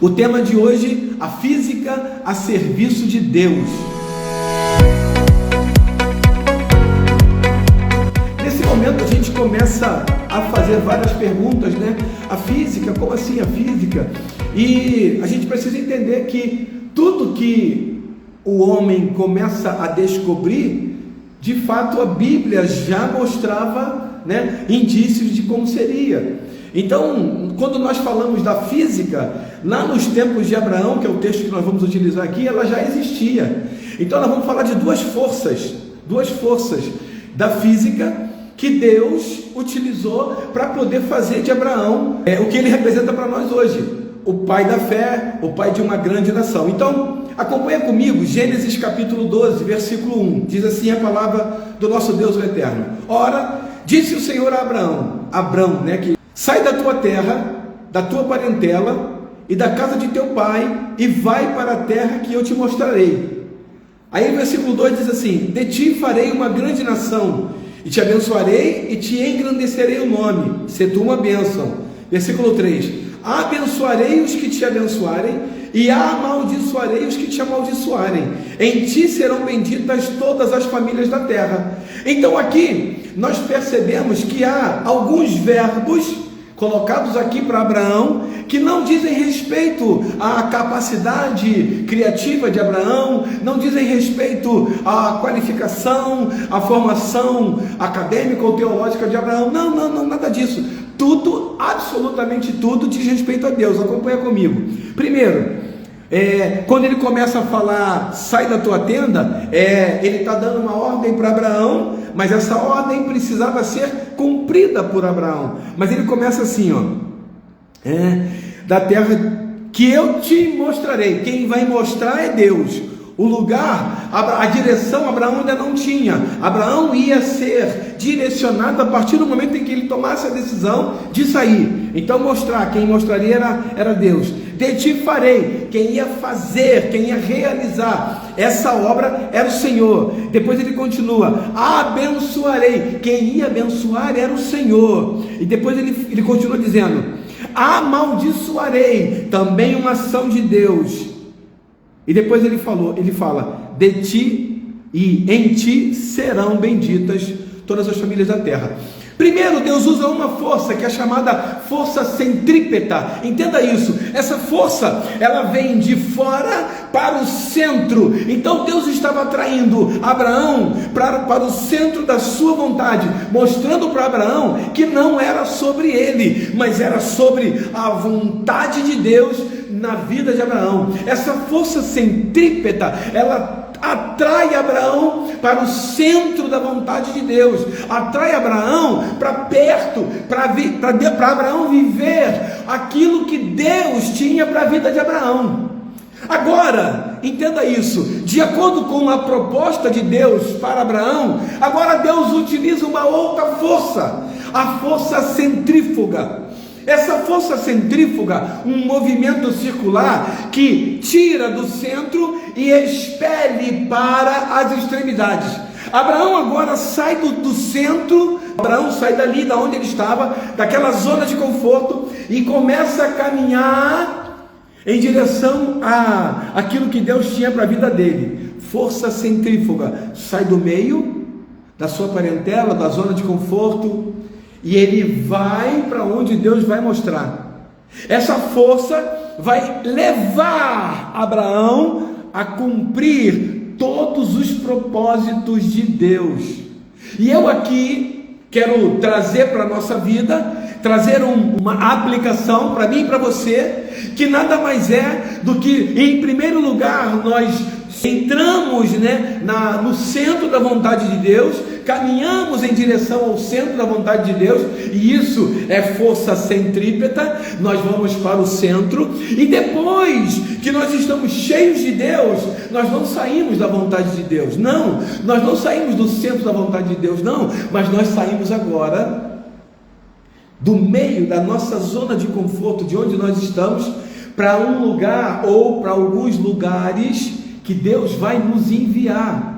O tema de hoje, a física a serviço de Deus. Nesse momento a gente começa a fazer várias perguntas, né? A física, como assim a física? E a gente precisa entender que tudo que o homem começa a descobrir, de fato a Bíblia já mostrava, né, indícios de como seria. Então, quando nós falamos da física, lá nos tempos de Abraão, que é o texto que nós vamos utilizar aqui, ela já existia. Então nós vamos falar de duas forças da física que Deus utilizou para poder fazer de Abraão o que ele representa para nós hoje, o pai da fé, o pai de uma grande nação. Então, acompanha comigo, Gênesis capítulo 12, versículo 1, diz assim a palavra do nosso Deus o Eterno. Ora, disse o Senhor a Abrão, né, que sai da tua terra, da tua parentela e da casa de teu pai e vai para a terra que eu te mostrarei. Aí o versículo 2 diz assim: de ti farei uma grande nação e te abençoarei e te engrandecerei o nome, se tu uma bênção. Versículo 3: abençoarei os que te abençoarem e amaldiçoarei os que te amaldiçoarem. Em ti serão benditas todas as famílias da terra. Então aqui nós percebemos que há alguns verbos colocados aqui para Abraão, que não dizem respeito à capacidade criativa de Abraão, não dizem respeito à qualificação, à formação acadêmica ou teológica de Abraão. Não, nada disso. Tudo, absolutamente tudo, diz respeito a Deus. Acompanha comigo. Primeiro, quando ele começa a falar, sai da tua tenda, ele está dando uma ordem para Abraão, mas essa ordem precisava ser cumprida por Abraão. Mas ele começa assim, da terra que eu te mostrarei. Quem vai mostrar é Deus. O lugar, a direção, Abraão ainda não tinha. Abraão ia ser direcionado a partir do momento em que ele tomasse a decisão de sair. Então quem mostraria era Deus. De ti farei. Quem ia fazer, quem ia realizar essa obra era o Senhor. Depois ele continua: abençoarei. Quem ia abençoar era o Senhor. E depois ele continua dizendo: amaldiçoarei. Também uma ação de Deus. E depois ele fala: de ti e em ti serão benditas todas as famílias da terra. Primeiro, Deus usa uma força que é chamada força centrípeta. Entenda isso. Essa força, ela vem de fora para o centro. Então Deus estava atraindo Abraão para o centro da sua vontade, mostrando para Abraão que não era sobre ele, mas era sobre a vontade de Deus na vida de Abraão. Essa força centrípeta, ela atrai Abraão para o centro da vontade de Deus, atrai Abraão para perto, para Abraão viver aquilo que Deus tinha para a vida de Abraão. Agora, entenda isso, de acordo com a proposta de Deus para Abraão, agora Deus utiliza uma outra força, a força centrífuga. Essa força centrífuga, um movimento circular que tira do centro e expele para as extremidades. Abraão agora sai do centro, Abraão sai dali, da onde ele estava, daquela zona de conforto, e começa a caminhar em direção a aquilo que Deus tinha para a vida dele. Força centrífuga, sai do meio da sua parentela, da zona de conforto, e ele vai para onde Deus vai mostrar. Essa força vai levar Abraão a cumprir todos os propósitos de Deus. E eu aqui quero trazer para a nossa vida, trazer uma aplicação para mim e para você, que nada mais é do que, em primeiro lugar, nós entramos, no centro da vontade de Deus, caminhamos em direção ao centro da vontade de Deus, e isso é força centrípeta. Nós vamos para o centro, e depois que nós estamos cheios de Deus, nós não saímos da vontade de Deus, não, nós não saímos do centro da vontade de Deus, não, mas nós saímos agora do meio da nossa zona de conforto, de onde nós estamos, para um lugar ou para alguns lugares que Deus vai nos enviar.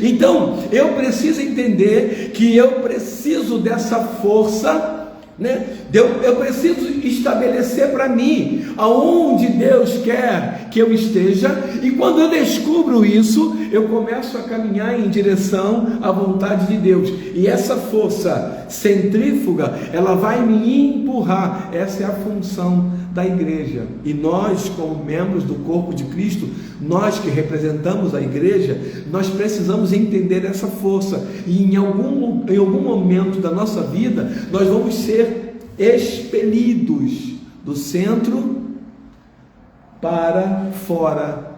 Então, eu preciso entender que eu preciso dessa força né? Eu preciso estabelecer para mim aonde Deus quer que eu esteja, e quando eu descubro isso, eu começo a caminhar em direção à vontade de Deus, e essa força centrífuga, ela vai me empurrar. Essa é a função da igreja, e nós, como membros do corpo de Cristo, nós que representamos a igreja, nós precisamos entender essa força, e em algum momento da nossa vida, nós vamos ser expelidos do centro para fora,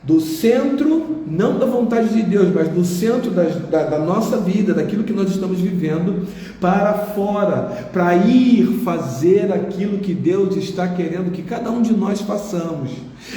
do centro, não da vontade de Deus, mas do centro da nossa vida, daquilo que nós estamos vivendo, para fora, para ir fazer aquilo que Deus está querendo que cada um de nós façamos.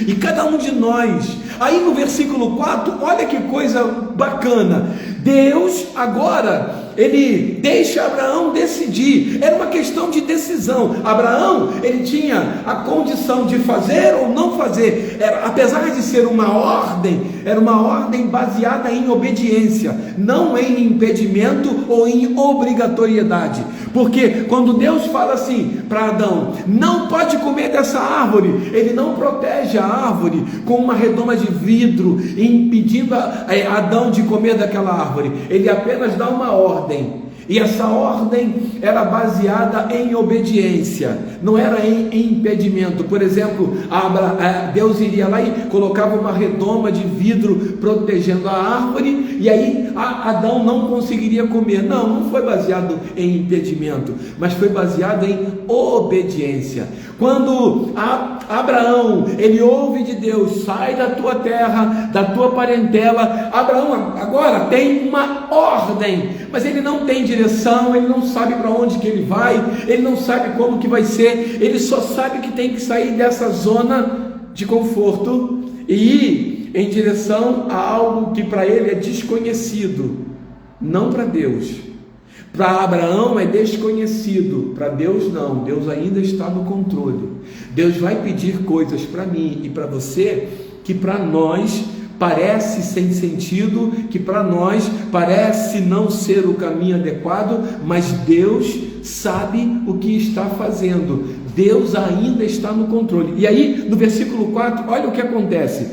E cada um de nós, aí no versículo 4, olha que coisa bacana, Deus agora, ele deixa Abraão decidir. Era uma questão de decisão. Abraão, ele tinha a condição de fazer ou não fazer. Apesar de ser uma ordem, era uma ordem baseada em obediência, não em impedimento ou em obrigatoriedade. Porque quando Deus fala assim para Adão, não pode comer dessa árvore, ele não protege a árvore com uma redoma de vidro, impedindo Adão de comer daquela árvore. Ele apenas dá uma ordem, e essa ordem era baseada em obediência, não era em impedimento. Por exemplo, Deus iria lá e colocava uma redoma de vidro protegendo a árvore, e aí Adão não conseguiria comer. Não foi baseado em impedimento, mas foi baseado em obediência. Quando Abraão, ele ouve de Deus, sai da tua terra, da tua parentela. Abraão agora tem uma ordem, mas ele não tem direção, ele não sabe para onde que ele vai, ele não sabe como que vai ser, ele só sabe que tem que sair dessa zona de conforto e ir em direção a algo que para ele é desconhecido, não para Deus. Para Abraão é desconhecido, para Deus não. Deus ainda está no controle. Deus vai pedir coisas para mim e para você que para nós parece sem sentido, que para nós parece não ser o caminho adequado, mas Deus sabe o que está fazendo. Deus ainda está no controle. E aí, no versículo 4, olha o que acontece.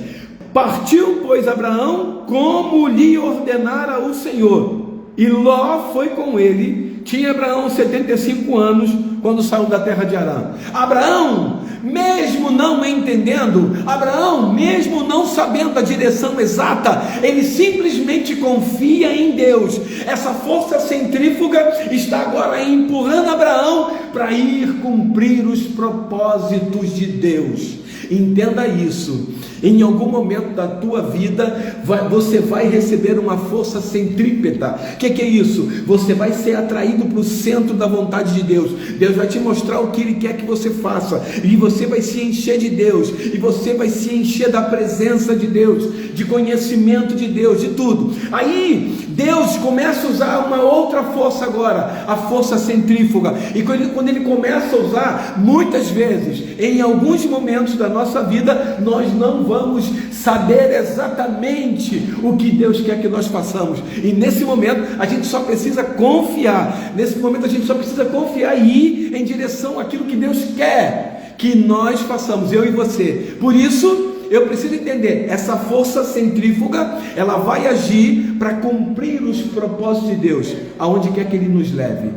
Partiu, pois, Abraão como lhe ordenara o Senhor, e Ló foi com ele. Tinha Abraão 75 anos quando saiu da terra de Harã. Abraão, mesmo não entendendo, Abraão, mesmo não sabendo a direção exata, ele simplesmente confia em Deus. Essa força centrífuga está agora empurrando Abraão para ir cumprir os propósitos de Deus. Entenda isso. Em algum momento da tua vida, você vai receber uma força centrípeta. O que é isso? Você vai ser atraído para o centro da vontade de Deus. Deus vai te mostrar o que Ele quer que você faça, e você vai se encher de Deus, e você vai se encher da presença de Deus, de conhecimento de Deus, de tudo. Aí Deus começa a usar uma outra força agora, a força centrífuga. E quando ele começa a usar, muitas vezes, em alguns momentos da nossa vida, nós não vamos saber exatamente o que Deus quer que nós façamos. E nesse momento a gente só precisa confiar. Nesse momento a gente só precisa confiar e ir em direção àquilo que Deus quer que nós façamos, eu e você. Por isso eu preciso entender, essa força centrífuga, ela vai agir para cumprir os propósitos de Deus, aonde quer que Ele nos leve.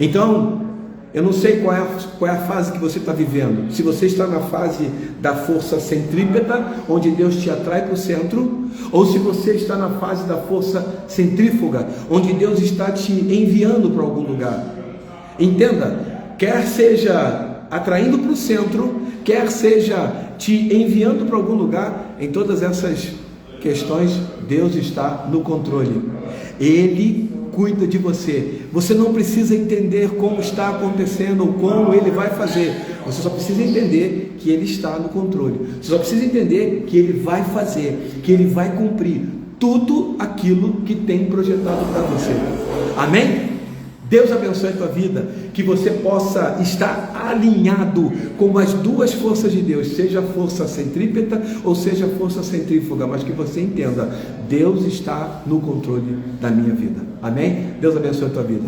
Então, eu não sei qual é a fase que você está vivendo. Se você está na fase da força centrípeta, onde Deus te atrai para o centro, ou se você está na fase da força centrífuga, onde Deus está te enviando para algum lugar. Entenda, quer seja atraindo para o centro, quer seja te enviando para algum lugar, em todas essas questões, Deus está no controle. Ele cuida de você. Você não precisa entender como está acontecendo ou como Ele vai fazer. Você só precisa entender que Ele está no controle. Você só precisa entender que Ele vai fazer, que Ele vai cumprir tudo aquilo que tem projetado para você. Amém? Deus abençoe a tua vida, que você possa estar alinhado com as duas forças de Deus, seja a força centrípeta ou seja a força centrífuga, mas que você entenda, Deus está no controle da minha vida. Amém? Deus abençoe a tua vida.